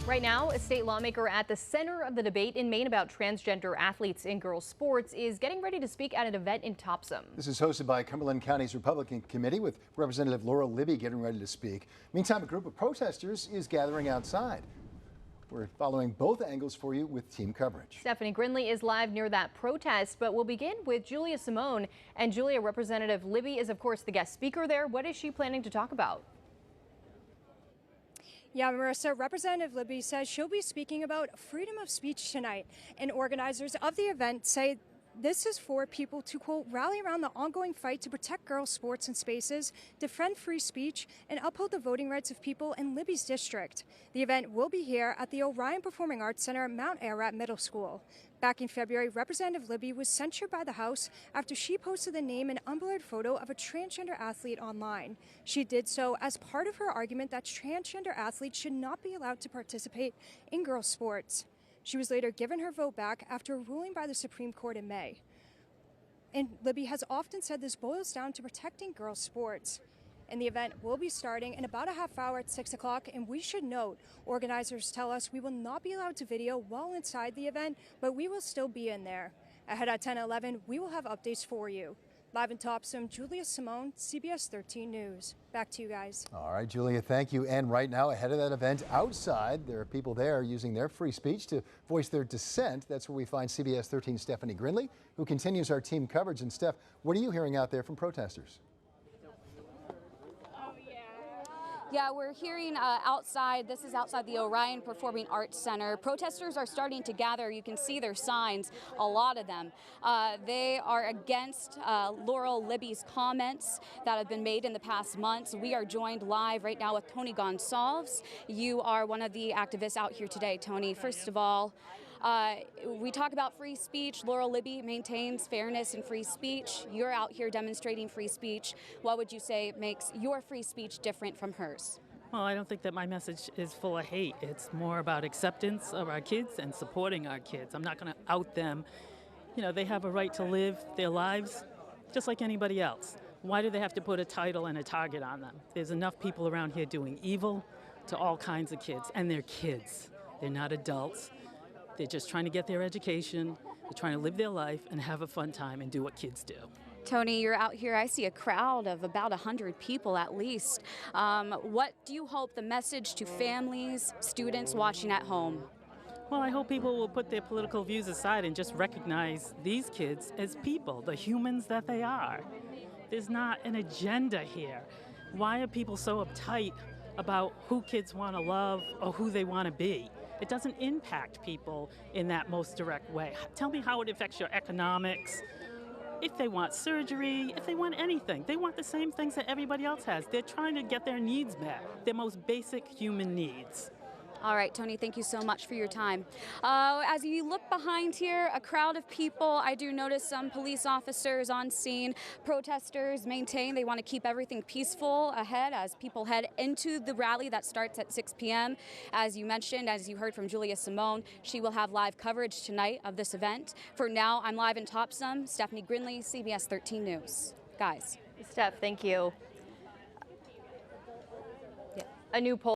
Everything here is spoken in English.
Right now, a state lawmaker at the center of the debate in Maine about transgender athletes in girls' sports is getting ready to speak at an event in Topsom. This is hosted by Cumberland County's Republican Committee with Representative Laurel Libby getting ready to speak. Meantime, a group of protesters is gathering outside. We're following both angles for you with team coverage. Stephanie Grinley is live near that protest, but we'll begin with Julia Simone. And Julia, Representative Libby is, of course, the guest speaker there. What is she planning to talk about? Yeah, Marissa, Representative Libby says she'll be speaking about freedom of speech tonight. And organizers of the event say this is for people to, quote, rally around the ongoing fight to protect girls' sports and spaces, defend free speech, and uphold the voting rights of people in Libby's district. The event will be here at the Orion Performing Arts Center, Mount Ararat Middle School. Back in February, Representative Libby was censured by the House after she posted the name and unblurred photo of a transgender athlete online. She did so as part of her argument that transgender athletes should not be allowed to participate in girls' sports. She was later given her vote back after a ruling by the Supreme Court in May. And Libby has often said this boils down to protecting girls' sports. And the event will be starting in about a half hour at 6 o'clock. And we should note, organizers tell us we will not be allowed to video while inside the event, but we will still be in there. Ahead at 10:11, we will have updates for you. Live in Topsom, Julia Simone, CBS 13 News. Back to you guys. All right, Julia, thank you. And right now, ahead of that event outside, there are people there using their free speech to voice their dissent. That's where we find CBS 13 Stephanie Grinley, who continues our team coverage. And Steph, what are you hearing out there from protesters? Yeah, we're hearing outside. This is outside the Orion Performing Arts Center. Protesters are starting to gather. You can see their signs, a lot of them. They are against Laurel Libby's comments that have been made in the past months. We are joined live right now with Tony Gonsalves. You are one of the activists out here today, Tony. First of all, we talk about free speech. Laurel Libby maintains fairness and free speech. You're out here demonstrating free speech. What would you say makes your free speech different from hers? Well, I don't think that my message is full of hate. It's more about acceptance of our kids and supporting our kids. I'm not going to out them. You know, they have a right to live their lives just like anybody else. Why do they have to put a title and a target on them? There's enough people around here doing evil to all kinds of kids, and they're kids. They're not adults. They're just trying to get their education, they're trying to live their life and have a fun time and do what kids do. Tony, you're out here. I see a crowd of about 100 people at least. What do you hope the message to families, students watching at home? Well, I hope people will put their political views aside and just recognize these kids as people, the humans that they are. There's not an agenda here. Why are people so uptight about who kids want to love or who they want to be? It doesn't impact people in that most direct way. Tell me how it affects your economics. If they want surgery, if they want anything, they want the same things that everybody else has. They're trying to get their needs met, their most basic human needs. All right, Tony, thank you so much for your time. As you look behind here, a crowd of people. I do notice some police officers on scene. Protesters maintain they want to keep everything peaceful ahead as people head into the rally that starts at 6 p.m. As you mentioned, as you heard from Julia Simone, she will have live coverage tonight of this event. For now, I'm live in Topsom. Stephanie Grinley, CBS 13 News. Guys. Steph, thank you. A new poll